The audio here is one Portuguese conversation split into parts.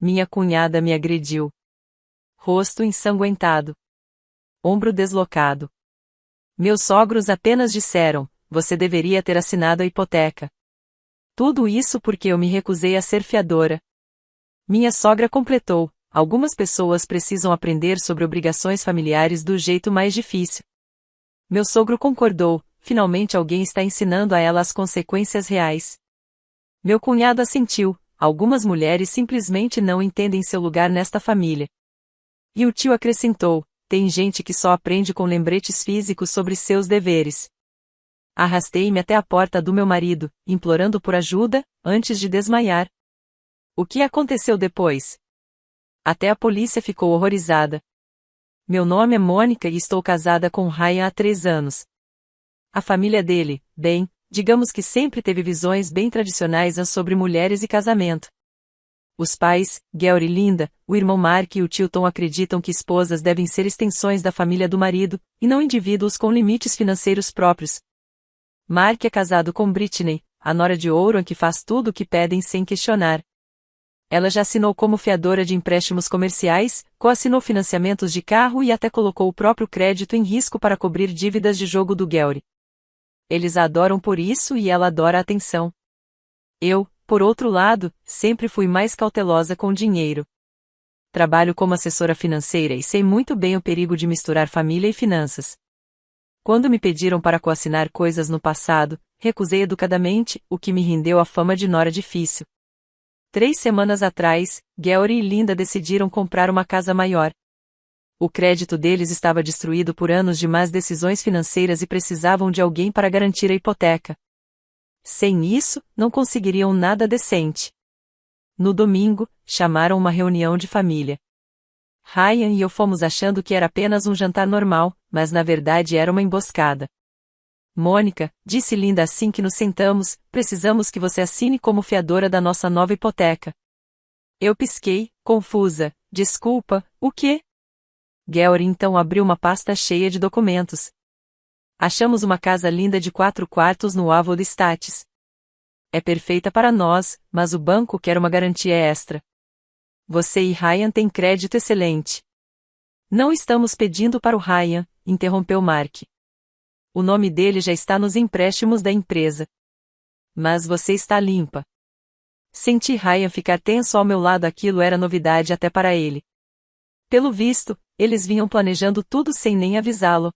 Minha cunhada me agrediu. Rosto ensanguentado. Ombro deslocado. Meus sogros apenas disseram: você deveria ter assinado a hipoteca. Tudo isso porque eu me recusei a ser fiadora. Minha sogra completou: algumas pessoas precisam aprender sobre obrigações familiares do jeito mais difícil. Meu sogro concordou: finalmente alguém está ensinando a ela as consequências reais. Meu cunhado assentiu: algumas mulheres simplesmente não entendem seu lugar nesta família. E o tio acrescentou: tem gente que só aprende com lembretes físicos sobre seus deveres. Arrastei-me até a porta do meu marido, implorando por ajuda, antes de desmaiar. O que aconteceu depois? Até a polícia ficou horrorizada. Meu nome é Mônica e estou casada com Ryan há 3 anos. A família dele, bem, digamos que sempre teve visões bem tradicionais sobre mulheres e casamento. Os pais, Georg e Linda, o irmão Mark e o tio Tom acreditam que esposas devem ser extensões da família do marido, e não indivíduos com limites financeiros próprios. Mark é casado com Britney, a nora de ouro que faz tudo o que pedem sem questionar. Ela já assinou como fiadora de empréstimos comerciais, coassinou financiamentos de carro e até colocou o próprio crédito em risco para cobrir dívidas de jogo do Georg. Eles a adoram por isso e ela adora a atenção. Eu, por outro lado, sempre fui mais cautelosa com dinheiro. Trabalho como assessora financeira e sei muito bem o perigo de misturar família e finanças. Quando me pediram para coassinar coisas no passado, recusei educadamente, o que me rendeu a fama de nora difícil. 3 semanas atrás, Georg e Linda decidiram comprar uma casa maior. O crédito deles estava destruído por anos de más decisões financeiras e precisavam de alguém para garantir a hipoteca. Sem isso, não conseguiriam nada decente. No domingo, chamaram uma reunião de família. Ryan e eu fomos achando que era apenas um jantar normal, mas na verdade era uma emboscada. Mônica, disse Linda assim que nos sentamos, precisamos que você assine como fiadora da nossa nova hipoteca. Eu pisquei, confusa: desculpa, o quê? Georg então abriu uma pasta cheia de documentos. Achamos uma casa linda de 4 quartos no Avold States. É perfeita para nós, mas o banco quer uma garantia extra. Você e Ryan têm crédito excelente. Não estamos pedindo para o Ryan, interrompeu Mark. O nome dele já está nos empréstimos da empresa. Mas você está limpa. Senti Ryan ficar tenso ao meu lado, aquilo era novidade até para ele. Pelo visto, eles vinham planejando tudo sem nem avisá-lo.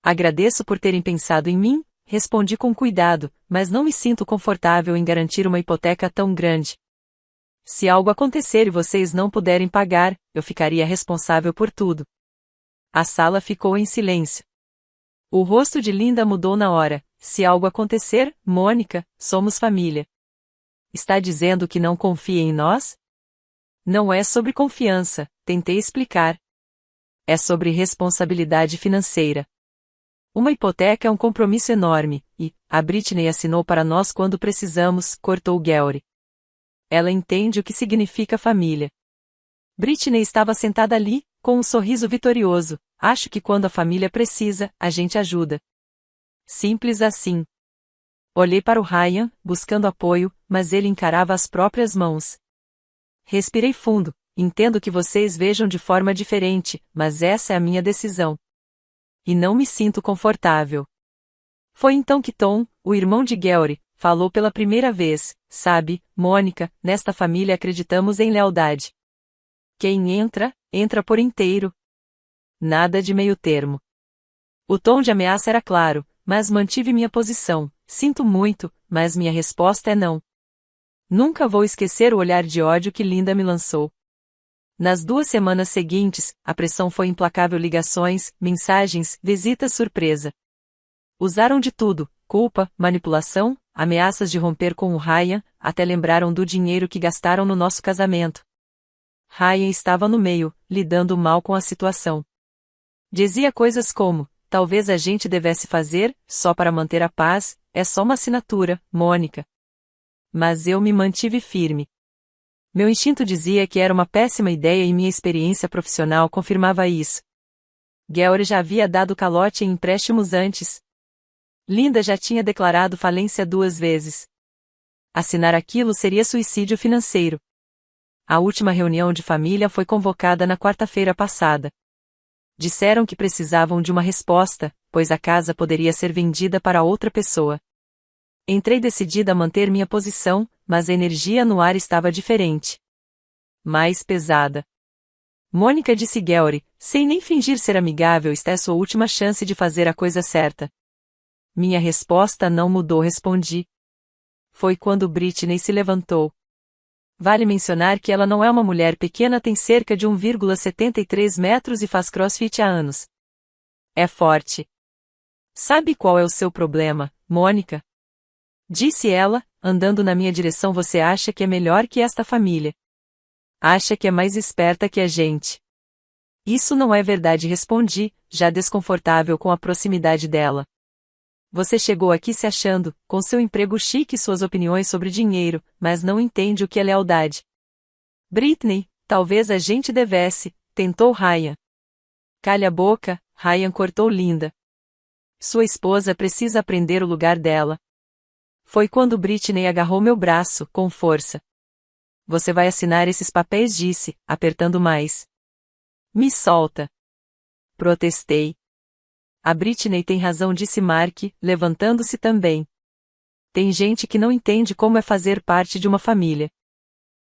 Agradeço por terem pensado em mim, respondi com cuidado, mas não me sinto confortável em garantir uma hipoteca tão grande. Se algo acontecer e vocês não puderem pagar, eu ficaria responsável por tudo. A sala ficou em silêncio. O rosto de Linda mudou na hora. Se algo acontecer, Mônica, somos família. Está dizendo que não confia em nós? Não é sobre confiança, tentei explicar. É sobre responsabilidade financeira. Uma hipoteca é um compromisso enorme, e a Britney assinou para nós quando precisamos, cortou Georg. Ela entende o que significa família. Britney estava sentada ali, com um sorriso vitorioso. Acho que quando a família precisa, a gente ajuda. Simples assim. Olhei para o Ryan, buscando apoio, mas ele encarava as próprias mãos. Respirei fundo. Entendo que vocês vejam de forma diferente, mas essa é a minha decisão. E não me sinto confortável. Foi então que Tom, o irmão de Georg, falou pela primeira vez: sabe, Mônica, nesta família acreditamos em lealdade. Quem entra, entra por inteiro. Nada de meio termo. O tom de ameaça era claro, mas mantive minha posição. Sinto muito, mas minha resposta é não. Nunca vou esquecer o olhar de ódio que Linda me lançou. Nas 2 semanas seguintes, a pressão foi implacável: ligações, mensagens, visitas surpresa. Usaram de tudo: culpa, manipulação, ameaças de romper com o Ryan, até lembraram do dinheiro que gastaram no nosso casamento. Ryan estava no meio, lidando mal com a situação. Dizia coisas como: talvez a gente devesse fazer, só para manter a paz, é só uma assinatura, Mônica. Mas eu me mantive firme. Meu instinto dizia que era uma péssima ideia e minha experiência profissional confirmava isso. Georg já havia dado calote em empréstimos antes. Linda já tinha declarado falência 2 vezes. Assinar aquilo seria suicídio financeiro. A última reunião de família foi convocada na quarta-feira passada. Disseram que precisavam de uma resposta, pois a casa poderia ser vendida para outra pessoa. Entrei decidida a manter minha posição, mas a energia no ar estava diferente. Mais pesada. Mônica, disse Gary, sem nem fingir ser amigável, esta é sua última chance de fazer a coisa certa. Minha resposta não mudou, respondi. Foi quando Britney se levantou. Vale mencionar que ela não é uma mulher pequena, tem cerca de 1,73 metros e faz crossfit há anos. É forte. Sabe qual é o seu problema, Mônica? Disse ela, andando na minha direção. Você acha que é melhor que esta família? Acha que é mais esperta que a gente? Isso não é verdade, respondi, já desconfortável com a proximidade dela. Você chegou aqui se achando, com seu emprego chique e suas opiniões sobre dinheiro, mas não entende o que é lealdade. Britney, talvez a gente devesse, tentou Ryan. Calha a boca, Ryan cortou Linda. Sua esposa precisa aprender o lugar dela. Foi quando Britney agarrou meu braço, com força. Você vai assinar esses papéis, disse, apertando mais. Me solta. Protestei. A Britney tem razão, disse Mark, levantando-se também. Tem gente que não entende como é fazer parte de uma família.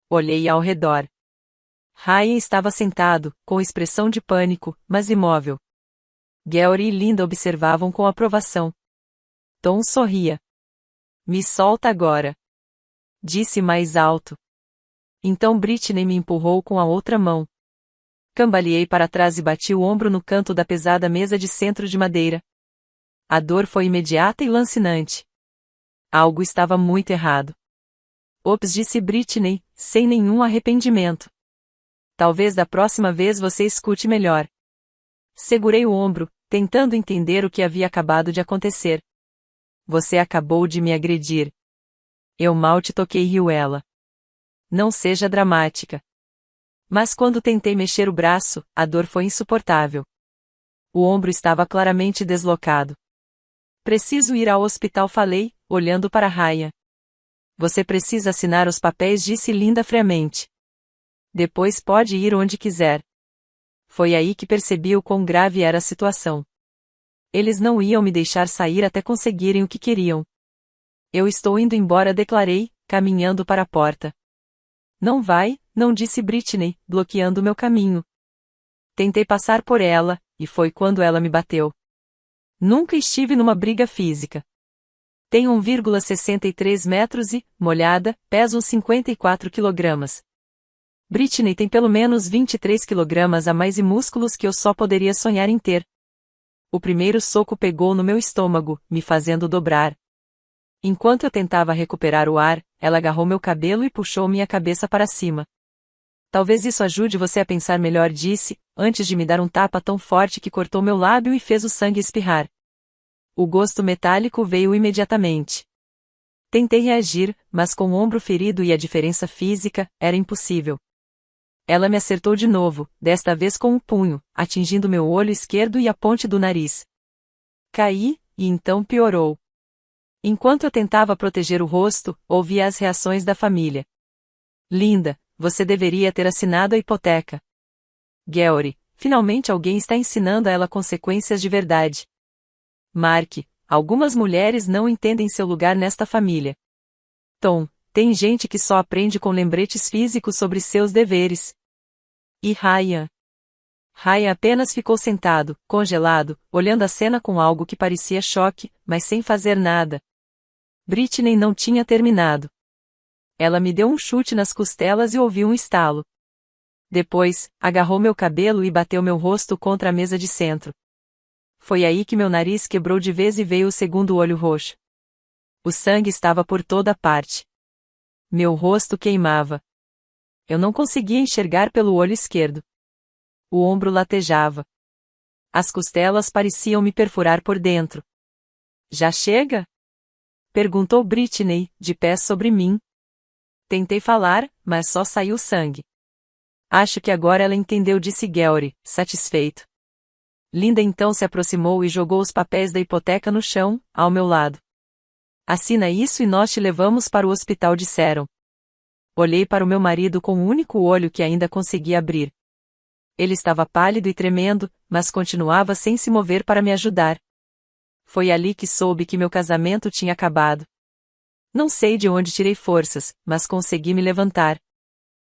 Olhei ao redor. Ryan estava sentado, com expressão de pânico, mas imóvel. Gary e Linda observavam com aprovação. Tom sorria. Me solta agora. Disse mais alto. Então Britney me empurrou com a outra mão. Cambaleei para trás e bati o ombro no canto da pesada mesa de centro de madeira. A dor foi imediata e lancinante. Algo estava muito errado. Ops, disse Britney, sem nenhum arrependimento. Talvez da próxima vez você escute melhor. Segurei o ombro, tentando entender o que havia acabado de acontecer. Você acabou de me agredir. Eu mal te toquei, riu ela. Não seja dramática. Mas quando tentei mexer o braço, a dor foi insuportável. O ombro estava claramente deslocado. Preciso ir ao hospital, falei, olhando para Ryan. Você precisa assinar os papéis, disse Linda friamente. Depois pode ir onde quiser. Foi aí que percebi o quão grave era a situação. Eles não iam me deixar sair até conseguirem o que queriam. Eu estou indo embora, declarei, caminhando para a porta. Não vai, não, disse Britney, bloqueando meu caminho. Tentei passar por ela, e foi quando ela me bateu. Nunca estive numa briga física. Tenho 1,63 metros e, molhada, peso 54 quilogramas. Britney tem pelo menos 23 quilogramas a mais e músculos que eu só poderia sonhar em ter. O primeiro soco pegou no meu estômago, me fazendo dobrar. Enquanto eu tentava recuperar o ar, ela agarrou meu cabelo e puxou minha cabeça para cima. Talvez isso ajude você a pensar melhor, disse, antes de me dar um tapa tão forte que cortou meu lábio e fez o sangue espirrar. O gosto metálico veio imediatamente. Tentei reagir, mas com o ombro ferido e a diferença física, era impossível. Ela me acertou de novo, desta vez com um punho, atingindo meu olho esquerdo e a ponte do nariz. Caí, e então piorou. Enquanto eu tentava proteger o rosto, ouvi as reações da família. Linda, você deveria ter assinado a hipoteca. Gary, finalmente alguém está ensinando a ela consequências de verdade. Mark, algumas mulheres não entendem seu lugar nesta família. Tom, tem gente que só aprende com lembretes físicos sobre seus deveres. E Ryan? Ryan apenas ficou sentado, congelado, olhando a cena com algo que parecia choque, mas sem fazer nada. Britney não tinha terminado. Ela me deu um chute nas costelas e ouvi um estalo. Depois, agarrou meu cabelo e bateu meu rosto contra a mesa de centro. Foi aí que meu nariz quebrou de vez e veio o segundo olho roxo. O sangue estava por toda parte. Meu rosto queimava. Eu não conseguia enxergar pelo olho esquerdo. O ombro latejava. As costelas pareciam me perfurar por dentro. Já chega? Perguntou Britney, de pé sobre mim. Tentei falar, mas só saiu sangue. Acho que agora ela entendeu, disse Gary, satisfeito. Linda então se aproximou e jogou os papéis da hipoteca no chão, ao meu lado. Assina isso e nós te levamos para o hospital, disseram. Olhei para o meu marido com o único olho que ainda conseguia abrir. Ele estava pálido e tremendo, mas continuava sem se mover para me ajudar. Foi ali que soube que meu casamento tinha acabado. Não sei de onde tirei forças, mas consegui me levantar.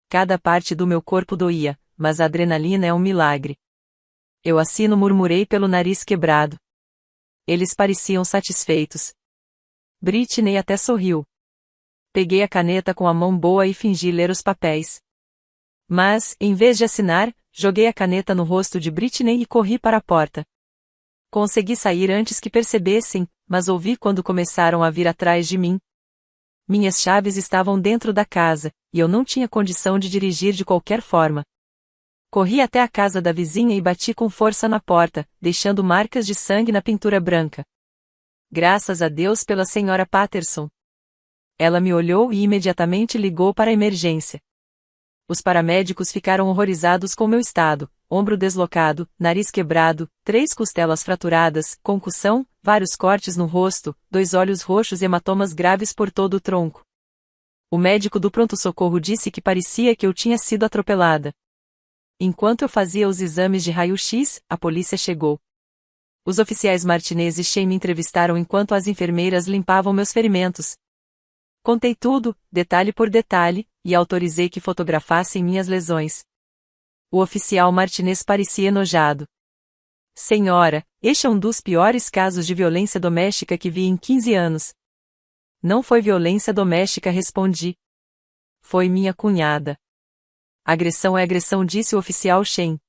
Cada parte do meu corpo doía, mas a adrenalina é um milagre. Eu assino, murmurei pelo nariz quebrado. Eles pareciam satisfeitos. Britney até sorriu. Peguei a caneta com a mão boa e fingi ler os papéis. Mas, em vez de assinar, joguei a caneta no rosto de Britney e corri para a porta. Consegui sair antes que percebessem, mas ouvi quando começaram a vir atrás de mim. Minhas chaves estavam dentro da casa, e eu não tinha condição de dirigir de qualquer forma. Corri até a casa da vizinha e bati com força na porta, deixando marcas de sangue na pintura branca. Graças a Deus pela senhora Patterson. Ela me olhou e imediatamente ligou para a emergência. Os paramédicos ficaram horrorizados com meu estado: ombro deslocado, nariz quebrado, 3 costelas fraturadas, concussão, vários cortes no rosto, 2 olhos roxos e hematomas graves por todo o tronco. O médico do pronto-socorro disse que parecia que eu tinha sido atropelada. Enquanto eu fazia os exames de raio-x, a polícia chegou. Os oficiais Martinez e Shane me entrevistaram enquanto as enfermeiras limpavam meus ferimentos. Contei tudo, detalhe por detalhe, e autorizei que fotografassem minhas lesões. O oficial Martinez parecia enojado. Senhora, este é um dos piores casos de violência doméstica que vi em 15 anos. Não foi violência doméstica, respondi. Foi minha cunhada. Agressão é agressão, disse o oficial Shane.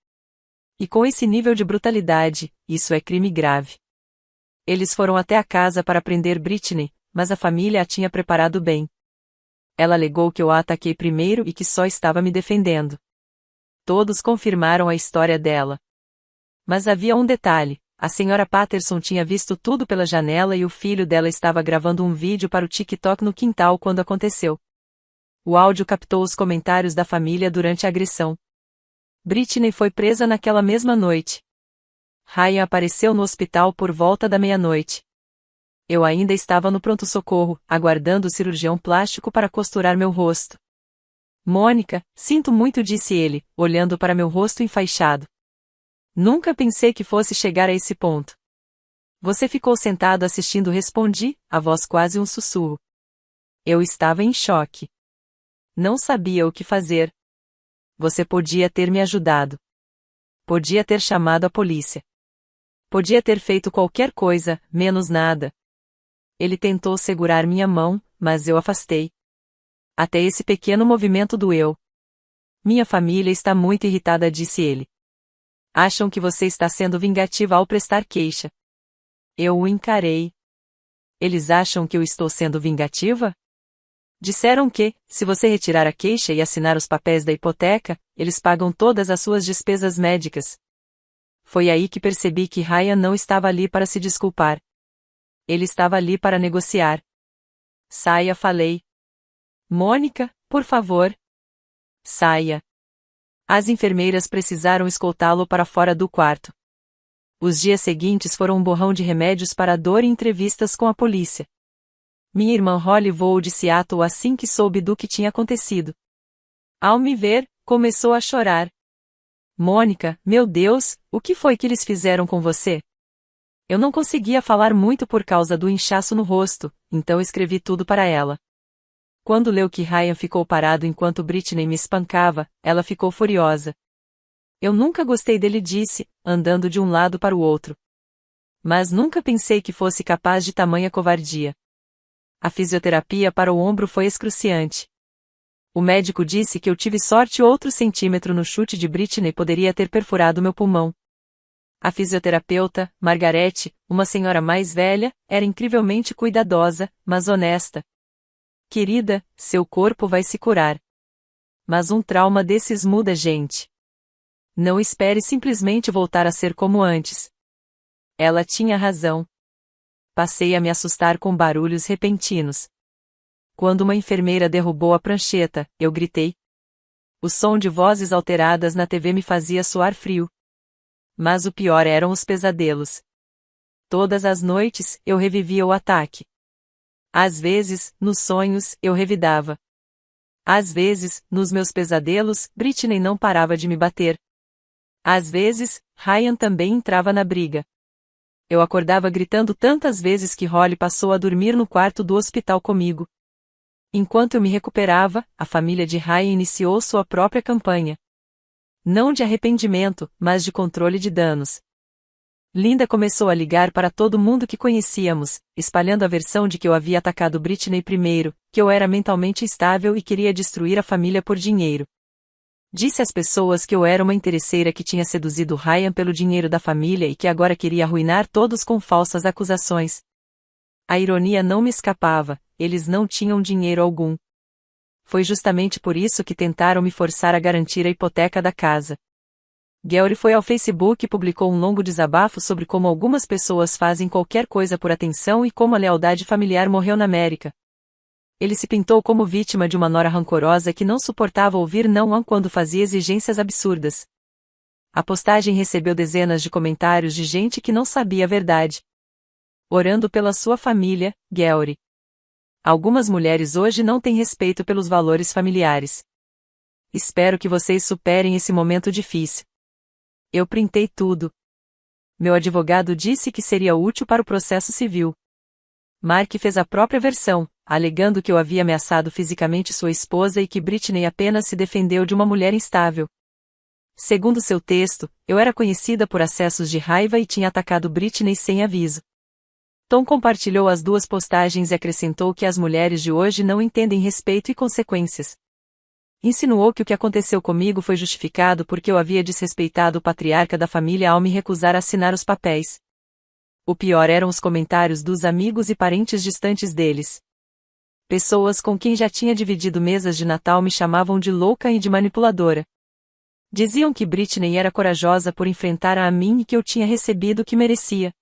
E com esse nível de brutalidade, isso é crime grave. Eles foram até a casa para prender Britney, mas a família a tinha preparado bem. Ela alegou que eu a ataquei primeiro e que só estava me defendendo. Todos confirmaram a história dela. Mas havia um detalhe: a senhora Patterson tinha visto tudo pela janela e o filho dela estava gravando um vídeo para o TikTok no quintal quando aconteceu. O áudio captou os comentários da família durante a agressão. Britney foi presa naquela mesma noite. Ryan apareceu no hospital por volta da meia-noite. Eu ainda estava no pronto-socorro, aguardando o cirurgião plástico para costurar meu rosto. Mônica, sinto muito, disse ele, olhando para meu rosto enfaixado. Nunca pensei que fosse chegar a esse ponto. Você ficou sentado assistindo, respondi, a voz quase um sussurro. Eu estava em choque. Não sabia o que fazer. Você podia ter me ajudado. Podia ter chamado a polícia. Podia ter feito qualquer coisa, menos nada. Ele tentou segurar minha mão, mas eu afastei. Até esse pequeno movimento doeu. Minha família está muito irritada, disse ele. Acham que você está sendo vingativa ao prestar queixa. Eu o encarei. Eles acham que eu estou sendo vingativa? Disseram que, se você retirar a queixa e assinar os papéis da hipoteca, eles pagam todas as suas despesas médicas. Foi aí que percebi que Ryan não estava ali para se desculpar. Ele estava ali para negociar. Saia, falei. Mônica, por favor. Saia. As enfermeiras precisaram escoltá-lo para fora do quarto. Os dias seguintes foram um borrão de remédios para a dor e entrevistas com a polícia. Minha irmã Holly voou de Seattle assim que soube do que tinha acontecido. Ao me ver, começou a chorar. Mônica, meu Deus, o que foi que eles fizeram com você? Eu não conseguia falar muito por causa do inchaço no rosto, então escrevi tudo para ela. Quando leu que Ryan ficou parado enquanto Britney me espancava, ela ficou furiosa. Eu nunca gostei dele, disse, andando de um lado para o outro. Mas nunca pensei que fosse capaz de tamanha covardia. A fisioterapia para o ombro foi excruciante. O médico disse que eu tive sorte, outro centímetro no chute de Britney poderia ter perfurado meu pulmão. A fisioterapeuta, Margarete, uma senhora mais velha, era incrivelmente cuidadosa, mas honesta. Querida, seu corpo vai se curar. Mas um trauma desses muda gente. Não espere simplesmente voltar a ser como antes. Ela tinha razão. Passei a me assustar com barulhos repentinos. Quando uma enfermeira derrubou a prancheta, eu gritei. O som de vozes alteradas na TV me fazia suar frio. Mas o pior eram os pesadelos. Todas as noites, eu revivia o ataque. Às vezes, nos sonhos, eu revidava. Às vezes, nos meus pesadelos, Britney não parava de me bater. Às vezes, Ryan também entrava na briga. Eu acordava gritando tantas vezes que Holly passou a dormir no quarto do hospital comigo. Enquanto eu me recuperava, a família de Ryan iniciou sua própria campanha. Não de arrependimento, mas de controle de danos. Linda começou a ligar para todo mundo que conhecíamos, espalhando a versão de que eu havia atacado Britney primeiro, que eu era mentalmente instável e queria destruir a família por dinheiro. Disse às pessoas que eu era uma interesseira que tinha seduzido Ryan pelo dinheiro da família e que agora queria arruinar todos com falsas acusações. A ironia não me escapava, eles não tinham dinheiro algum. Foi justamente por isso que tentaram me forçar a garantir a hipoteca da casa. Gary foi ao Facebook e publicou um longo desabafo sobre como algumas pessoas fazem qualquer coisa por atenção e como a lealdade familiar morreu na América. Ele se pintou como vítima de uma nora rancorosa que não suportava ouvir não quando fazia exigências absurdas. A postagem recebeu dezenas de comentários de gente que não sabia a verdade. Orando pela sua família, Gary. Algumas mulheres hoje não têm respeito pelos valores familiares. Espero que vocês superem esse momento difícil. Eu printei tudo. Meu advogado disse que seria útil para o processo civil. Mark fez a própria versão, alegando que eu havia ameaçado fisicamente sua esposa e que Britney apenas se defendeu de uma mulher instável. Segundo seu texto, eu era conhecida por acessos de raiva e tinha atacado Britney sem aviso. Tom compartilhou as duas postagens e acrescentou que as mulheres de hoje não entendem respeito e consequências. Insinuou que o que aconteceu comigo foi justificado porque eu havia desrespeitado o patriarca da família ao me recusar a assinar os papéis. O pior eram os comentários dos amigos e parentes distantes deles. Pessoas com quem já tinha dividido mesas de Natal me chamavam de louca e de manipuladora. Diziam que Britney era corajosa por enfrentar a mim e que eu tinha recebido o que merecia.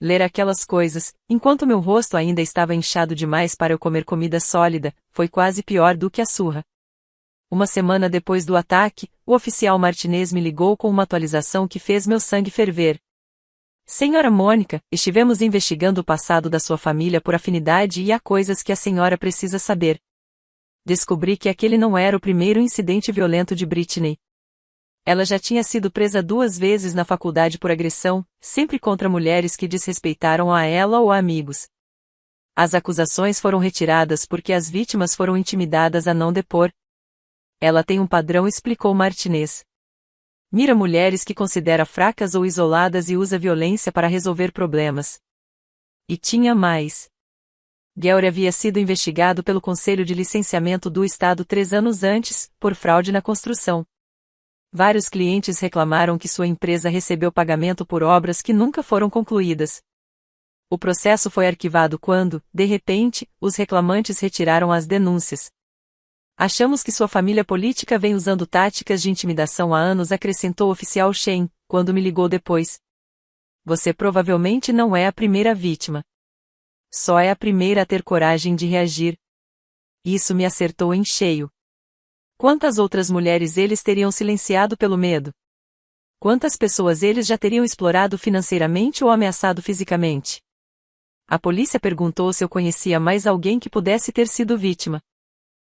Ler aquelas coisas, enquanto meu rosto ainda estava inchado demais para eu comer comida sólida, foi quase pior do que a surra. Uma semana depois do ataque, o oficial Martinez me ligou com uma atualização que fez meu sangue ferver. Senhora Mônica, estivemos investigando o passado da sua família por afinidade e há coisas que a senhora precisa saber. Descobri que aquele não era o primeiro incidente violento de Britney. Ela já tinha sido presa 2 vezes na faculdade por agressão, sempre contra mulheres que desrespeitaram a ela ou a amigos. As acusações foram retiradas porque as vítimas foram intimidadas a não depor. Ela tem um padrão, explicou Martinez. Mira mulheres que considera fracas ou isoladas e usa violência para resolver problemas. E tinha mais. Gary havia sido investigado pelo Conselho de Licenciamento do Estado 3 anos antes, por fraude na construção. Vários clientes reclamaram que sua empresa recebeu pagamento por obras que nunca foram concluídas. O processo foi arquivado quando, de repente, os reclamantes retiraram as denúncias. Achamos que sua família política vem usando táticas de intimidação há anos, acrescentou o oficial Shane, quando me ligou depois. Você provavelmente não é a primeira vítima. Só é a primeira a ter coragem de reagir. Isso me acertou em cheio. Quantas outras mulheres eles teriam silenciado pelo medo? Quantas pessoas eles já teriam explorado financeiramente ou ameaçado fisicamente? A polícia perguntou se eu conhecia mais alguém que pudesse ter sido vítima.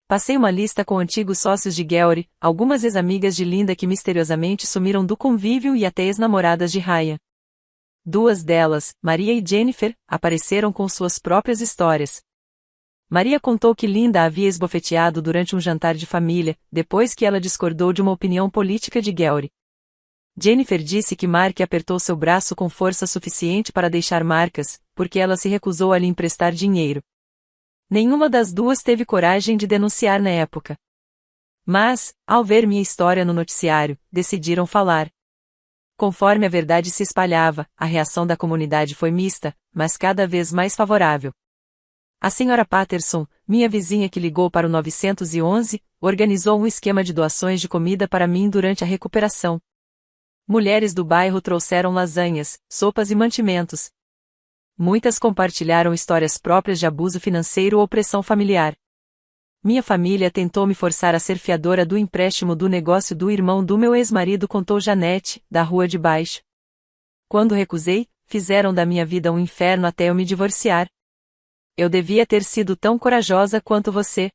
Passei uma lista com antigos sócios de Gary, algumas ex-amigas de Linda que misteriosamente sumiram do convívio e até ex-namoradas de Ryan. 2 delas, Maria e Jennifer, apareceram com suas próprias histórias. Maria contou que Linda a havia esbofeteado durante um jantar de família, depois que ela discordou de uma opinião política de Gary. Jennifer disse que Mark apertou seu braço com força suficiente para deixar marcas, porque ela se recusou a lhe emprestar dinheiro. Nenhuma das duas teve coragem de denunciar na época. Mas, ao ver minha história no noticiário, decidiram falar. Conforme a verdade se espalhava, a reação da comunidade foi mista, mas cada vez mais favorável. A senhora Patterson, minha vizinha que ligou para o 911, organizou um esquema de doações de comida para mim durante a recuperação. Mulheres do bairro trouxeram lasanhas, sopas e mantimentos. Muitas compartilharam histórias próprias de abuso financeiro ou pressão familiar. Minha família tentou me forçar a ser fiadora do empréstimo do negócio do irmão do meu ex-marido, contou Janete, da rua de baixo. Quando recusei, fizeram da minha vida um inferno até eu me divorciar. Eu devia ter sido tão corajosa quanto você.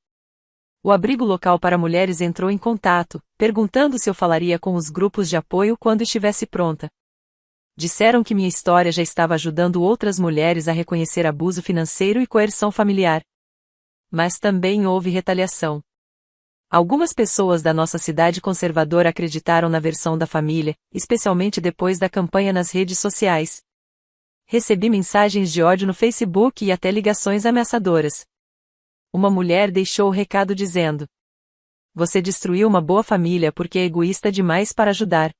O abrigo local para mulheres entrou em contato, perguntando se eu falaria com os grupos de apoio quando estivesse pronta. Disseram que minha história já estava ajudando outras mulheres a reconhecer abuso financeiro e coerção familiar. Mas também houve retaliação. Algumas pessoas da nossa cidade conservadora acreditaram na versão da família, especialmente depois da campanha nas redes sociais. Recebi mensagens de ódio no Facebook e até ligações ameaçadoras. Uma mulher deixou o recado dizendo: "Você destruiu uma boa família porque é egoísta demais para ajudar.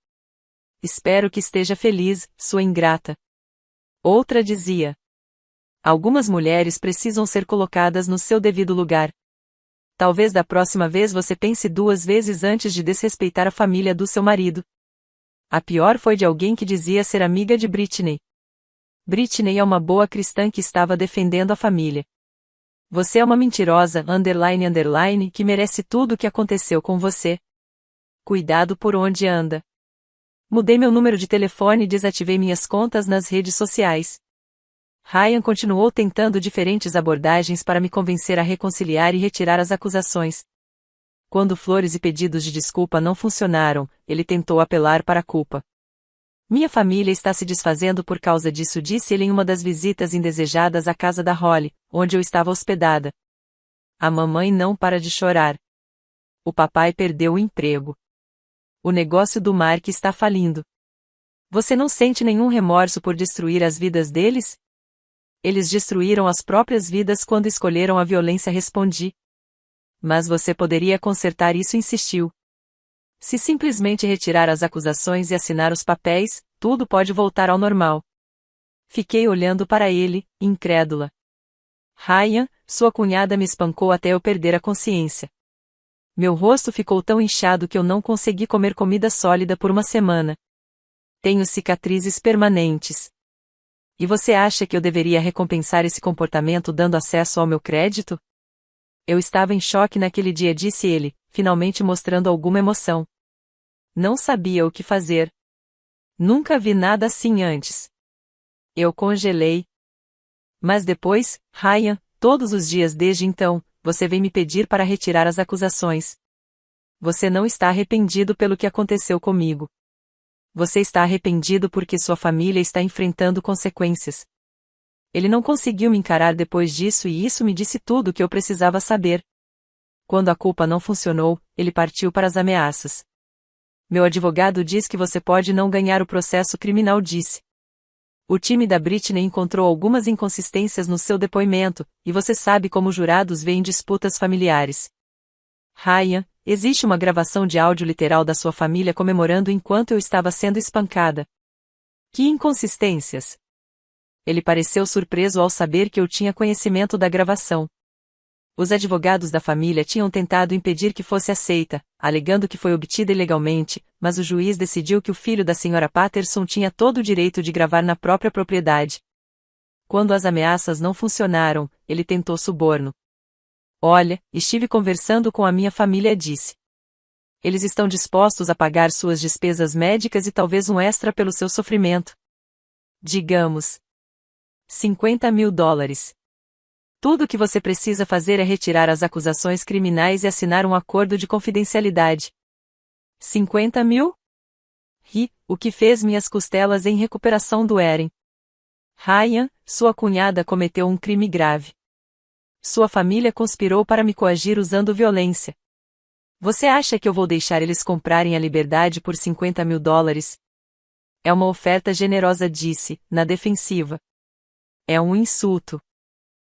Espero que esteja feliz, sua ingrata." Outra dizia: "Algumas mulheres precisam ser colocadas no seu devido lugar. Talvez da próxima vez você pense 2 vezes antes de desrespeitar a família do seu marido." A pior foi de alguém que dizia ser amiga de Britney. Britney é uma boa cristã que estava defendendo a família. Você é uma mentirosa, __, que merece tudo o que aconteceu com você. Cuidado por onde anda. Mudei meu número de telefone e desativei minhas contas nas redes sociais. Ryan continuou tentando diferentes abordagens para me convencer a reconciliar e retirar as acusações. Quando flores e pedidos de desculpa não funcionaram, ele tentou apelar para a culpa. "Minha família está se desfazendo por causa disso", disse ele em uma das visitas indesejadas à casa da Holly, onde eu estava hospedada. "A mamãe não para de chorar. O papai perdeu o emprego. O negócio do Mark está falindo. Você não sente nenhum remorso por destruir as vidas deles?" "Eles destruíram as próprias vidas quando escolheram a violência", respondi. "Mas você poderia consertar isso", insistiu. "Se simplesmente retirar as acusações e assinar os papéis, tudo pode voltar ao normal." Fiquei olhando para ele, incrédula. "Ryan, sua cunhada me espancou até eu perder a consciência. Meu rosto ficou tão inchado que eu não consegui comer comida sólida por uma semana. Tenho cicatrizes permanentes. E você acha que eu deveria recompensar esse comportamento dando acesso ao meu crédito?" "Eu estava em choque naquele dia", disse ele, finalmente mostrando alguma emoção. "Não sabia o que fazer. Nunca vi nada assim antes." Eu congelei. "Mas depois, Ryan, todos os dias desde então, você vem me pedir para retirar as acusações. Você não está arrependido pelo que aconteceu comigo. Você está arrependido porque sua família está enfrentando consequências." Ele não conseguiu me encarar depois disso e isso me disse tudo o que eu precisava saber. Quando a culpa não funcionou, ele partiu para as ameaças. "Meu advogado diz que você pode não ganhar o processo criminal", disse. "O time da Britney encontrou algumas inconsistências no seu depoimento, e você sabe como jurados veem disputas familiares. Ryan, existe uma gravação de áudio literal da sua família comemorando enquanto eu estava sendo espancada." "Que inconsistências?" Ele pareceu surpreso ao saber que eu tinha conhecimento da gravação. Os advogados da família tinham tentado impedir que fosse aceita, alegando que foi obtida ilegalmente, mas o juiz decidiu que o filho da Sra. Patterson tinha todo o direito de gravar na própria propriedade. Quando as ameaças não funcionaram, ele tentou suborno. "Olha, estive conversando com a minha família", disse. "Eles estão dispostos a pagar suas despesas médicas e talvez um extra pelo seu sofrimento. Digamos, $50.000. Tudo o que você precisa fazer é retirar as acusações criminais e assinar um acordo de confidencialidade." 50 mil? Ri, o que fez minhas costelas em recuperação doerem. "Ryan, sua cunhada cometeu um crime grave. Sua família conspirou para me coagir usando violência. Você acha que eu vou deixar eles comprarem a liberdade por $50.000? É uma oferta generosa", disse, na defensiva. "É um insulto."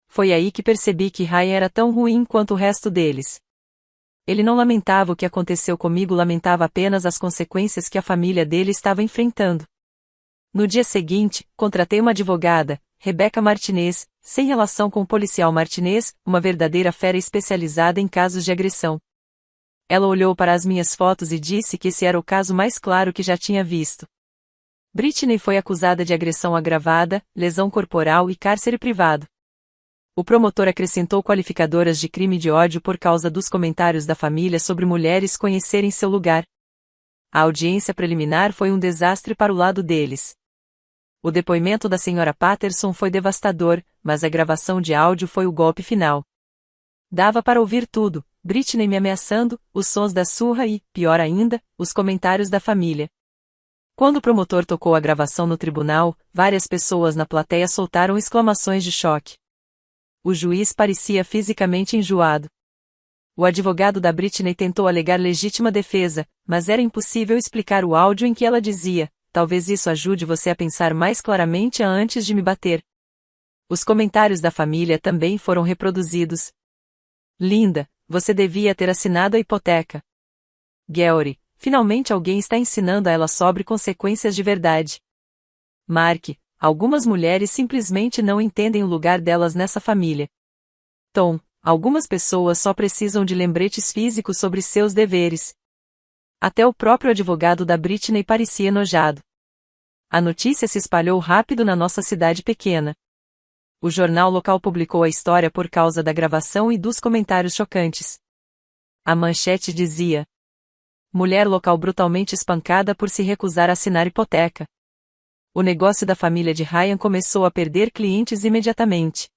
Foi aí que percebi que Ryan era tão ruim quanto o resto deles. Ele não lamentava o que aconteceu comigo, lamentava apenas as consequências que a família dele estava enfrentando. No dia seguinte, contratei uma advogada, Rebecca Martinez, sem relação com o policial Martinez, uma verdadeira fera especializada em casos de agressão. Ela olhou para as minhas fotos e disse que esse era o caso mais claro que já tinha visto. Britney foi acusada de agressão agravada, lesão corporal e cárcere privado. O promotor acrescentou qualificadoras de crime de ódio por causa dos comentários da família sobre mulheres conhecerem seu lugar. A audiência preliminar foi um desastre para o lado deles. O depoimento da Sra. Patterson foi devastador, mas a gravação de áudio foi o golpe final. Dava para ouvir tudo, Britney me ameaçando, os sons da surra e, pior ainda, os comentários da família. Quando o promotor tocou a gravação no tribunal, várias pessoas na plateia soltaram exclamações de choque. O juiz parecia fisicamente enjoado. O advogado da Britney tentou alegar legítima defesa, mas era impossível explicar o áudio em que ela dizia: "Talvez isso ajude você a pensar mais claramente antes de me bater." Os comentários da família também foram reproduzidos. "Linda, você devia ter assinado a hipoteca." "Gary, finalmente alguém está ensinando a ela sobre consequências de verdade." "Mark, algumas mulheres simplesmente não entendem o lugar delas nessa família." "Tom, algumas pessoas só precisam de lembretes físicos sobre seus deveres." Até o próprio advogado da Britney parecia enojado. A notícia se espalhou rápido na nossa cidade pequena. O jornal local publicou a história por causa da gravação e dos comentários chocantes. A manchete dizia: "Mulher local brutalmente espancada por se recusar a assinar hipoteca." O negócio da família de Ryan começou a perder clientes imediatamente.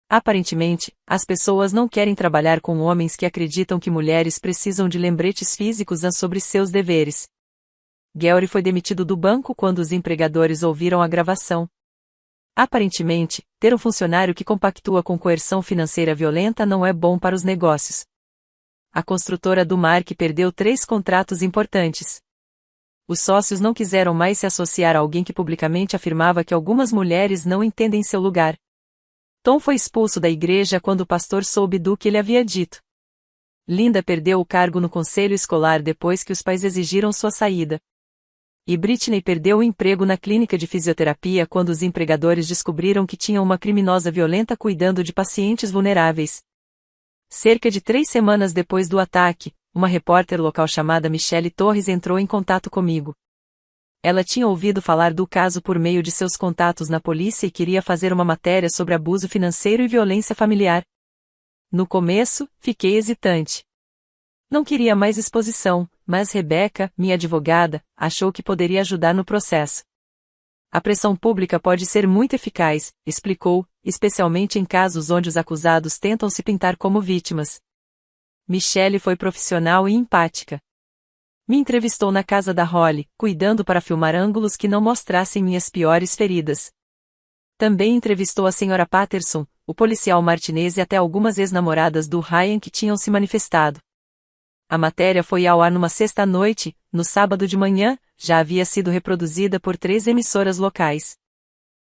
Aparentemente, as pessoas não querem trabalhar com homens que acreditam que mulheres precisam de lembretes físicos sobre seus deveres. Gary foi demitido do banco quando os empregadores ouviram a gravação. Aparentemente, ter um funcionário que compactua com coerção financeira violenta não é bom para os negócios. A construtora do Mark perdeu 3 contratos importantes. Os sócios não quiseram mais se associar a alguém que publicamente afirmava que algumas mulheres não entendem seu lugar. Tom foi expulso da igreja quando o pastor soube do que ele havia dito. Linda perdeu o cargo no conselho escolar depois que os pais exigiram sua saída. E Britney perdeu o emprego na clínica de fisioterapia quando os empregadores descobriram que tinha uma criminosa violenta cuidando de pacientes vulneráveis. Cerca de 3 semanas depois do ataque, uma repórter local chamada Michelle Torres entrou em contato comigo. Ela tinha ouvido falar do caso por meio de seus contatos na polícia e queria fazer uma matéria sobre abuso financeiro e violência familiar. No começo, fiquei hesitante. Não queria mais exposição, mas Rebecca, minha advogada, achou que poderia ajudar no processo. "A pressão pública pode ser muito eficaz", explicou, especialmente em casos onde os acusados tentam se pintar como vítimas. Michelle foi profissional e empática. Me entrevistou na casa da Holly, cuidando para filmar ângulos que não mostrassem minhas piores feridas. Também entrevistou a Sra. Patterson, o policial Martinez e até algumas ex-namoradas do Ryan que tinham se manifestado. A matéria foi ao ar numa sexta-noite, no sábado de manhã, já havia sido reproduzida por 3 emissoras locais.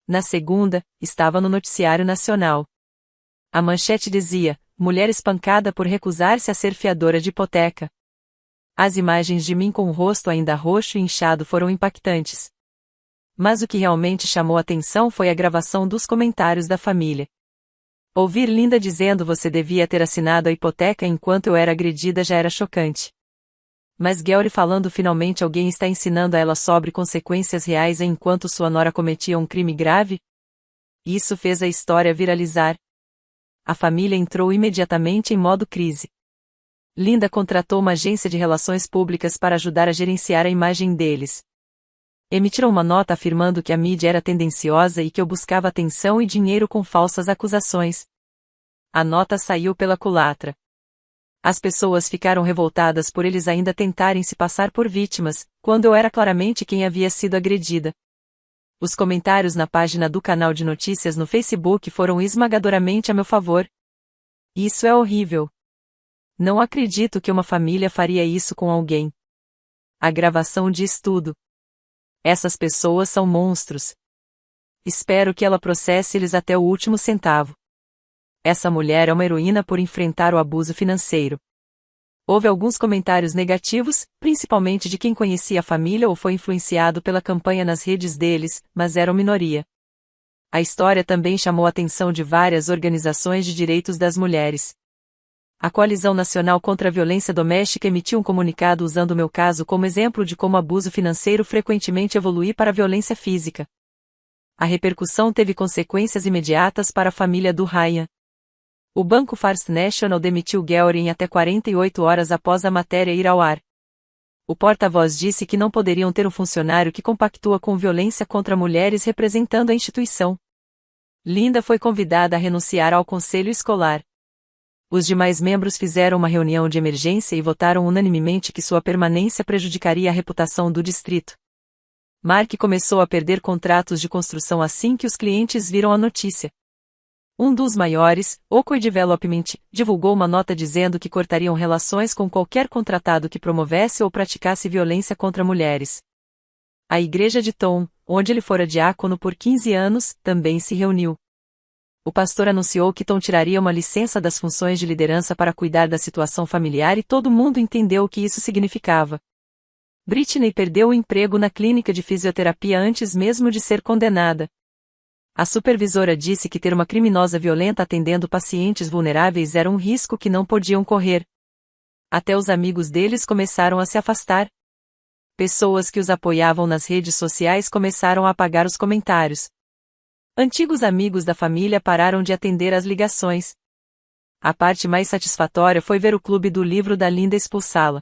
Na segunda, estava no noticiário nacional. A manchete dizia: "Mulher espancada por recusar-se a ser fiadora de hipoteca." As imagens de mim com o rosto ainda roxo e inchado foram impactantes. Mas o que realmente chamou atenção foi a gravação dos comentários da família. Ouvir Linda dizendo "você devia ter assinado a hipoteca enquanto eu era agredida" já era chocante. Mas Gary falando "finalmente alguém está ensinando a ela sobre consequências reais enquanto sua nora cometia um crime grave?" Isso fez a história viralizar. A família entrou imediatamente em modo crise. Linda contratou uma agência de relações públicas para ajudar a gerenciar a imagem deles. Emitiram uma nota afirmando que a mídia era tendenciosa e que eu buscava atenção e dinheiro com falsas acusações. A nota saiu pela culatra. As pessoas ficaram revoltadas por eles ainda tentarem se passar por vítimas, quando eu era claramente quem havia sido agredida. Os comentários na página do canal de notícias no Facebook foram esmagadoramente a meu favor. Isso é horrível. Não acredito que uma família faria isso com alguém. A gravação diz tudo. Essas pessoas são monstros. Espero que ela processe eles até o último centavo. Essa mulher é uma heroína por enfrentar o abuso financeiro. Houve alguns comentários negativos, principalmente de quem conhecia a família ou foi influenciado pela campanha nas redes deles, mas eram minoria. A história também chamou a atenção de várias organizações de direitos das mulheres. A Coalizão Nacional contra a Violência Doméstica emitiu um comunicado usando o meu caso como exemplo de como abuso financeiro frequentemente evolui para a violência física. A repercussão teve consequências imediatas para a família do Ryan. O banco First National demitiu Gary em até 48 horas após a matéria ir ao ar. O porta-voz disse que não poderiam ter um funcionário que compactua com violência contra mulheres representando a instituição. Linda foi convidada a renunciar ao conselho escolar. Os demais membros fizeram uma reunião de emergência e votaram unanimemente que sua permanência prejudicaria a reputação do distrito. Mark começou a perder contratos de construção assim que os clientes viram a notícia. Um dos maiores, Oakwood Development, divulgou uma nota dizendo que cortariam relações com qualquer contratado que promovesse ou praticasse violência contra mulheres. A igreja de Tom, onde ele fora diácono por 15 anos, também se reuniu. O pastor anunciou que Tom tiraria uma licença das funções de liderança para cuidar da situação familiar e todo mundo entendeu o que isso significava. Britney perdeu o emprego na clínica de fisioterapia antes mesmo de ser condenada. A supervisora disse que ter uma criminosa violenta atendendo pacientes vulneráveis era um risco que não podiam correr. Até os amigos deles começaram a se afastar. Pessoas que os apoiavam nas redes sociais começaram a apagar os comentários. Antigos amigos da família pararam de atender às ligações. A parte mais satisfatória foi ver o clube do livro da Linda expulsá-la.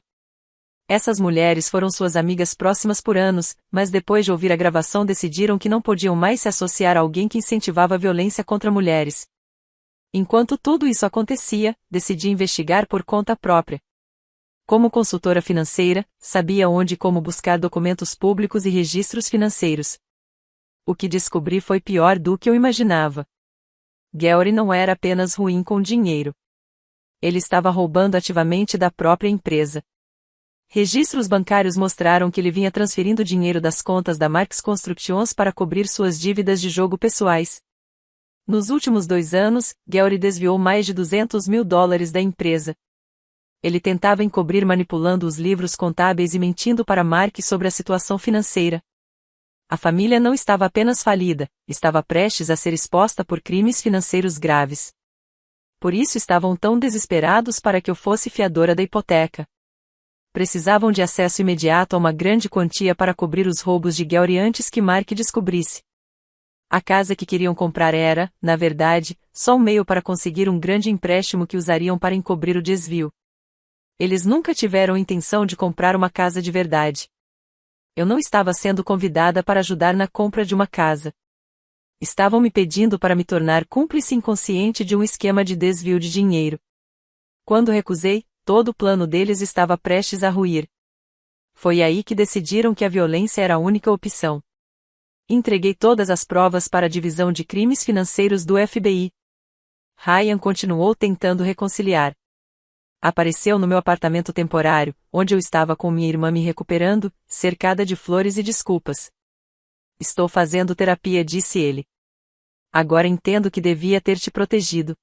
Essas mulheres foram suas amigas próximas por anos, mas depois de ouvir a gravação decidiram que não podiam mais se associar a alguém que incentivava a violência contra mulheres. Enquanto tudo isso acontecia, decidi investigar por conta própria. Como consultora financeira, sabia onde e como buscar documentos públicos e registros financeiros. O que descobri foi pior do que eu imaginava. Gary não era apenas ruim com dinheiro. Ele estava roubando ativamente da própria empresa. Registros bancários mostraram que ele vinha transferindo dinheiro das contas da Marks Constructions para cobrir suas dívidas de jogo pessoais. Nos últimos 2 anos, Gary desviou mais de $200 mil da empresa. Ele tentava encobrir manipulando os livros contábeis e mentindo para Mark sobre a situação financeira. A família não estava apenas falida, estava prestes a ser exposta por crimes financeiros graves. Por isso estavam tão desesperados para que eu fosse fiadora da hipoteca. Precisavam de acesso imediato a uma grande quantia para cobrir os roubos de Gary antes que Mark descobrisse. A casa que queriam comprar era, na verdade, só um meio para conseguir um grande empréstimo que usariam para encobrir o desvio. Eles nunca tiveram intenção de comprar uma casa de verdade. Eu não estava sendo convidada para ajudar na compra de uma casa. Estavam me pedindo para me tornar cúmplice inconsciente de um esquema de desvio de dinheiro. Quando recusei, todo o plano deles estava prestes a ruir. Foi aí que decidiram que a violência era a única opção. Entreguei todas as provas para a divisão de crimes financeiros do FBI. Ryan continuou tentando reconciliar. Apareceu no meu apartamento temporário, onde eu estava com minha irmã me recuperando, cercada de flores e desculpas. Estou fazendo terapia, disse ele. Agora entendo que devia ter te protegido.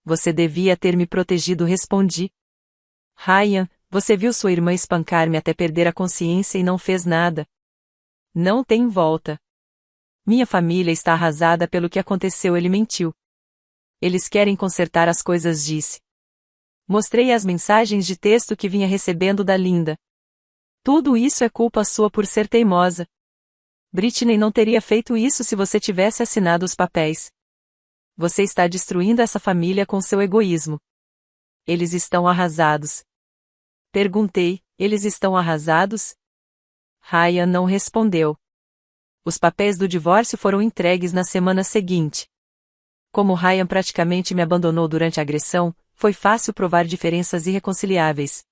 Você devia ter me protegido, respondi. Ryan, você viu sua irmã espancar-me até perder a consciência e não fez nada. Não tem volta. Minha família está arrasada pelo que aconteceu, ele mentiu. Eles querem consertar as coisas, disse. Mostrei as mensagens de texto que vinha recebendo da Linda. Tudo isso é culpa sua por ser teimosa. Britney não teria feito isso se você tivesse assinado os papéis. Você está destruindo essa família com seu egoísmo. Eles estão arrasados. Perguntei, eles estão arrasados? Ryan não respondeu. Os papéis do divórcio foram entregues na semana seguinte. Como Ryan praticamente me abandonou durante a agressão, foi fácil provar diferenças irreconciliáveis.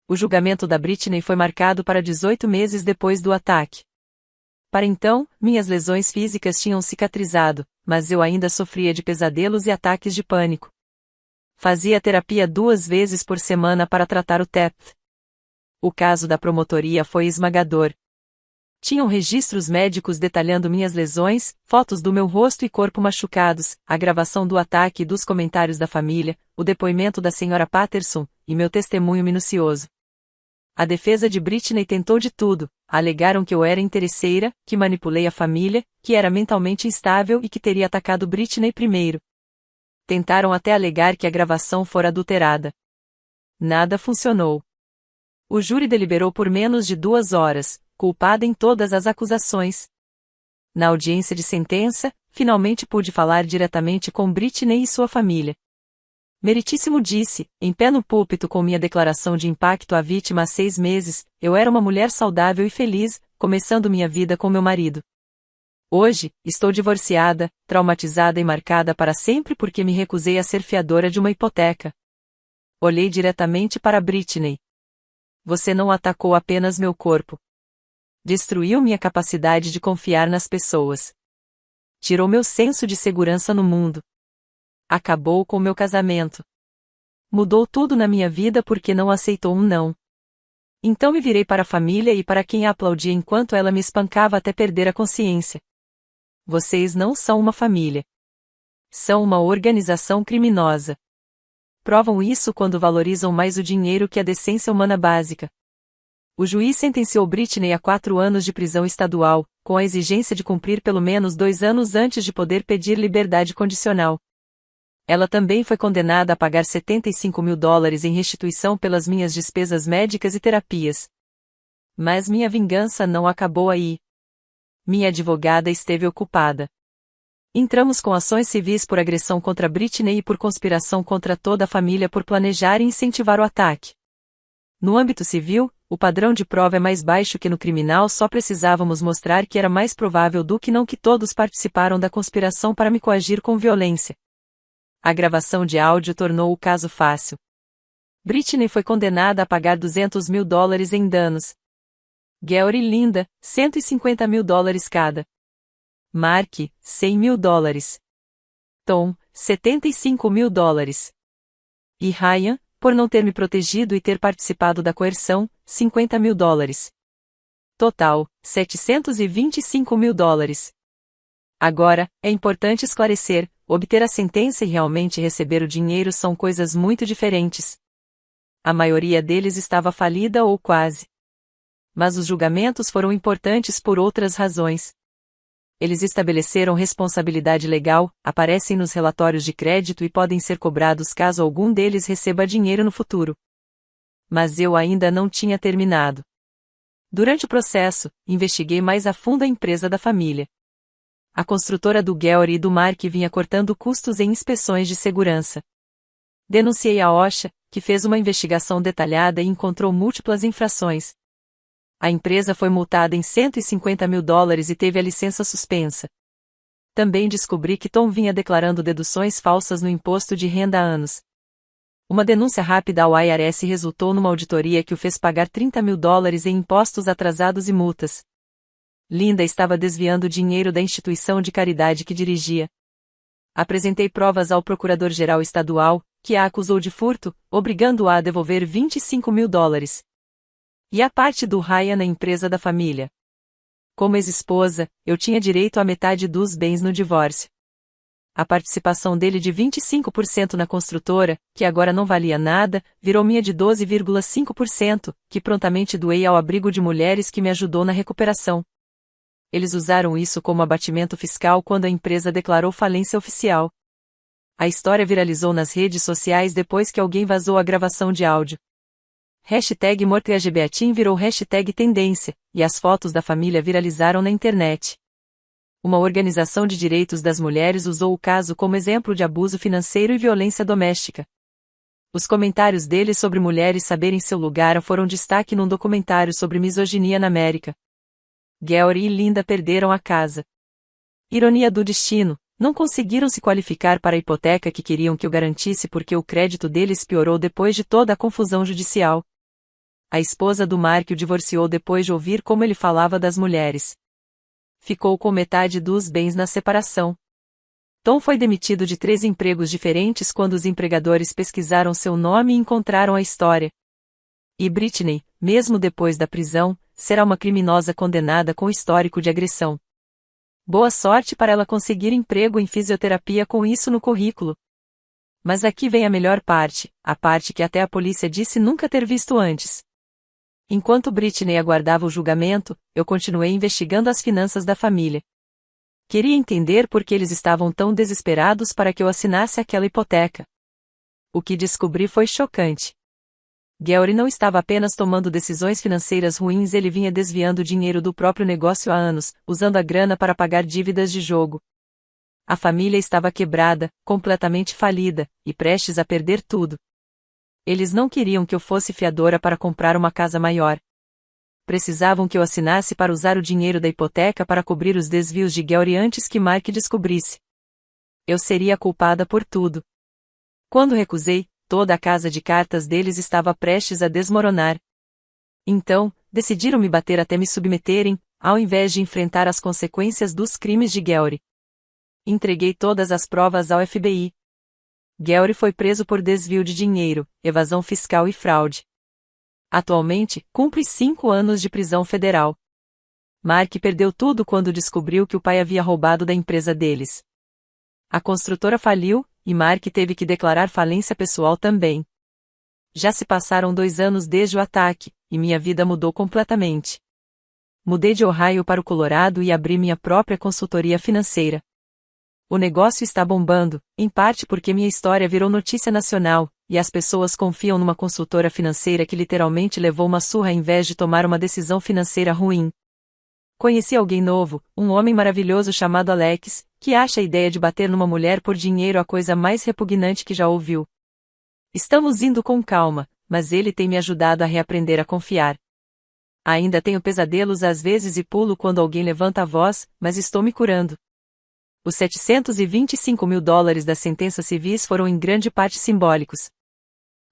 O julgamento da Britney foi marcado para 18 meses depois do ataque. Para então, minhas lesões físicas tinham cicatrizado, mas eu ainda sofria de pesadelos e ataques de pânico. Fazia terapia 2 vezes por semana para tratar o TEP. O caso da promotoria foi esmagador. Tinham registros médicos detalhando minhas lesões, fotos do meu rosto e corpo machucados, a gravação do ataque e dos comentários da família, o depoimento da senhora Patterson, e meu testemunho minucioso. A defesa de Britney tentou de tudo, alegaram que eu era interesseira, que manipulei a família, que era mentalmente instável e que teria atacado Britney primeiro. Tentaram até alegar que a gravação fora adulterada. Nada funcionou. O júri deliberou por menos de 2 horas, culpada em todas as acusações. Na audiência de sentença, finalmente pude falar diretamente com Britney e sua família. Meritíssimo, disse, em pé no púlpito com minha declaração de impacto à vítima há 6 meses, eu era uma mulher saudável e feliz, começando minha vida com meu marido. Hoje, estou divorciada, traumatizada e marcada para sempre porque me recusei a ser fiadora de uma hipoteca. Olhei diretamente para Britney. Você não atacou apenas meu corpo. Destruiu minha capacidade de confiar nas pessoas. Tirou meu senso de segurança no mundo. Acabou com meu casamento. Mudou tudo na minha vida porque não aceitou um não. Então me virei para a família e para quem a aplaudia enquanto ela me espancava até perder a consciência. Vocês não são uma família. São uma organização criminosa. Provam isso quando valorizam mais o dinheiro que a decência humana básica. O juiz sentenciou Britney a 4 anos de prisão estadual, com a exigência de cumprir pelo menos 2 anos antes de poder pedir liberdade condicional. Ela também foi condenada a pagar $75 mil em restituição pelas minhas despesas médicas e terapias. Mas minha vingança não acabou aí. Minha advogada esteve ocupada. Entramos com ações civis por agressão contra Britney e por conspiração contra toda a família por planejar e incentivar o ataque. No âmbito civil, o padrão de prova é mais baixo que no criminal, só precisávamos mostrar que era mais provável do que não que todos participaram da conspiração para me coagir com violência. A gravação de áudio tornou o caso fácil. Britney foi condenada a pagar $200 mil em danos. Gayle e Linda, $150 mil cada. Mark, $100 mil. Tom, $75 mil. E Ryan, por não ter me protegido e ter participado da coerção, $50 mil. Total, $725 mil. Agora, é importante esclarecer, obter a sentença e realmente receber o dinheiro são coisas muito diferentes. A maioria deles estava falida ou quase. Mas os julgamentos foram importantes por outras razões. Eles estabeleceram responsabilidade legal, aparecem nos relatórios de crédito e podem ser cobrados caso algum deles receba dinheiro no futuro. Mas eu ainda não tinha terminado. Durante o processo, investiguei mais a fundo a empresa da família. A construtora do Gayle e do Mark vinha cortando custos em inspeções de segurança. Denunciei a OSHA, que fez uma investigação detalhada e encontrou múltiplas infrações. A empresa foi multada em $150 mil e teve a licença suspensa. Também descobri que Tom vinha declarando deduções falsas no imposto de renda há anos. Uma denúncia rápida ao IRS resultou numa auditoria que o fez pagar $30 mil em impostos atrasados e multas. Linda estava desviando dinheiro da instituição de caridade que dirigia. Apresentei provas ao procurador-geral estadual, que a acusou de furto, obrigando-a a devolver $25 mil. E a parte do Ryan na empresa da família. Como ex-esposa, eu tinha direito à metade dos bens no divórcio. A participação dele de 25% na construtora, que agora não valia nada, virou minha de 12,5%, que prontamente doei ao abrigo de mulheres que me ajudou na recuperação. Eles usaram isso como abatimento fiscal quando a empresa declarou falência oficial. A história viralizou nas redes sociais depois que alguém vazou a gravação de áudio. #MorteLGBTim virou hashtag tendência, e as fotos da família viralizaram na internet. Uma organização de direitos das mulheres usou o caso como exemplo de abuso financeiro e violência doméstica. Os comentários deles sobre mulheres saberem seu lugar foram destaque num documentário sobre misoginia na América. Gayle e Linda perderam a casa. Ironia do destino, não conseguiram se qualificar para a hipoteca que queriam que eu garantisse porque o crédito deles piorou depois de toda a confusão judicial. A esposa do Mark o divorciou depois de ouvir como ele falava das mulheres. Ficou com metade dos bens na separação. Tom foi demitido de 3 empregos diferentes quando os empregadores pesquisaram seu nome e encontraram a história. E Britney, mesmo depois da prisão, será uma criminosa condenada com histórico de agressão. Boa sorte para ela conseguir emprego em fisioterapia com isso no currículo. Mas aqui vem a melhor parte, a parte que até a polícia disse nunca ter visto antes. Enquanto Britney aguardava o julgamento, eu continuei investigando as finanças da família. Queria entender por que eles estavam tão desesperados para que eu assinasse aquela hipoteca. O que descobri foi chocante. Gayle não estava apenas tomando decisões financeiras ruins, ele vinha desviando dinheiro do próprio negócio há anos, usando a grana para pagar dívidas de jogo. A família estava quebrada, completamente falida, e prestes a perder tudo. Eles não queriam que eu fosse fiadora para comprar uma casa maior. precisavam que eu assinasse para usar o dinheiro da hipoteca para cobrir os desvios de Gary antes que Mark descobrisse. Eu seria culpada por tudo. Quando recusei, toda a casa de cartas deles estava prestes a desmoronar. Então, decidiram me bater até me submeterem, ao invés de enfrentar as consequências dos crimes de Gary. Entreguei todas as provas ao FBI. Gary foi preso por desvio de dinheiro, evasão fiscal e fraude. Atualmente, cumpre 5 anos de prisão federal. Mark perdeu tudo quando descobriu que o pai havia roubado da empresa deles. A construtora faliu, e Mark teve que declarar falência pessoal também. Já se passaram 2 anos desde o ataque, e minha vida mudou completamente. Mudei de Ohio para o Colorado e abri minha própria consultoria financeira. O negócio está bombando, em parte porque minha história virou notícia nacional, e as pessoas confiam numa consultora financeira que literalmente levou uma surra em vez de tomar uma decisão financeira ruim. Conheci alguém novo, um homem maravilhoso chamado Alex, que acha a ideia de bater numa mulher por dinheiro a coisa mais repugnante que já ouviu. Estamos indo com calma, mas ele tem me ajudado a reaprender a confiar. Ainda tenho pesadelos às vezes e pulo quando alguém levanta a voz, mas estou me curando. Os $725.000 das sentenças civis foram em grande parte simbólicos.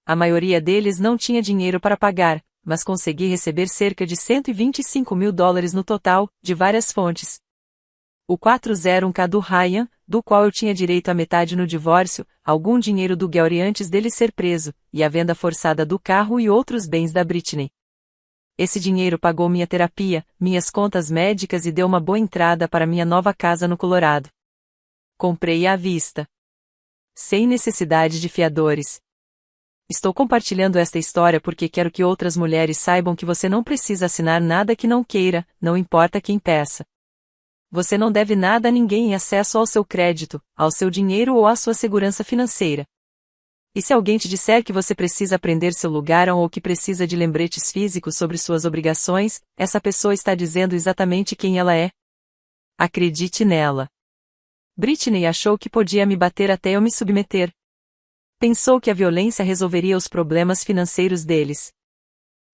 A maioria deles não tinha dinheiro para pagar, mas consegui receber cerca de $125.000 no total, de várias fontes. O 401k do Ryan, do qual eu tinha direito à metade no divórcio, algum dinheiro do Gary antes dele ser preso, e a venda forçada do carro e outros bens da Britney. Esse dinheiro pagou minha terapia, minhas contas médicas e deu uma boa entrada para minha nova casa no Colorado. Comprei à vista. Sem necessidade de fiadores. Estou compartilhando esta história porque quero que outras mulheres saibam que você não precisa assinar nada que não queira, não importa quem peça. Você não deve nada a ninguém em acesso ao seu crédito, ao seu dinheiro ou à sua segurança financeira. E se alguém te disser que você precisa aprender seu lugar ou que precisa de lembretes físicos sobre suas obrigações, essa pessoa está dizendo exatamente quem ela é. Acredite nela. Britney achou que podia me bater até eu me submeter. Pensou que a violência resolveria os problemas financeiros deles.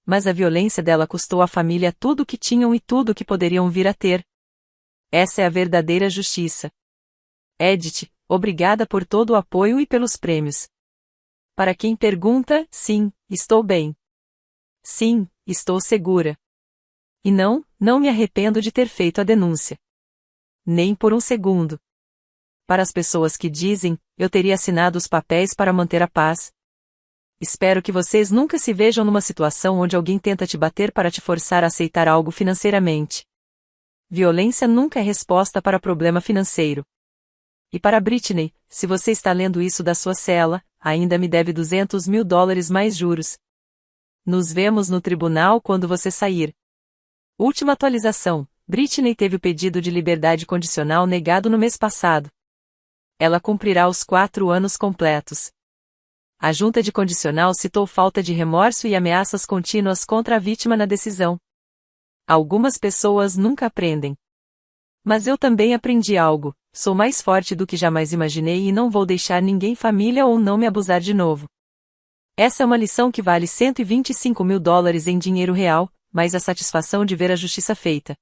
Mas a violência dela custou à família tudo o que tinham e tudo o que poderiam vir a ter. Essa é a verdadeira justiça. Edith, obrigada por todo o apoio e pelos prêmios. Para quem pergunta, sim, estou bem. Sim, estou segura. E não me arrependo de ter feito a denúncia. Nem por um segundo. Para as pessoas que dizem, eu teria assinado os papéis para manter a paz. Espero que vocês nunca se vejam numa situação onde alguém tenta te bater para te forçar a aceitar algo financeiramente. Violência nunca é resposta para problema financeiro. E para Britney, se você está lendo isso da sua cela, ainda me deve $200.000 mais juros. Nos vemos no tribunal quando você sair. Última atualização: Britney teve o pedido de liberdade condicional negado no mês passado. Ela cumprirá os 4 anos completos. A junta de condicional citou falta de remorso e ameaças contínuas contra a vítima na decisão. Algumas pessoas nunca aprendem. Mas eu também aprendi algo: sou mais forte do que jamais imaginei e não vou deixar ninguém, família ou não, me abusar de novo. Essa é uma lição que vale $125.000 em dinheiro real, mas a satisfação de ver a justiça feita.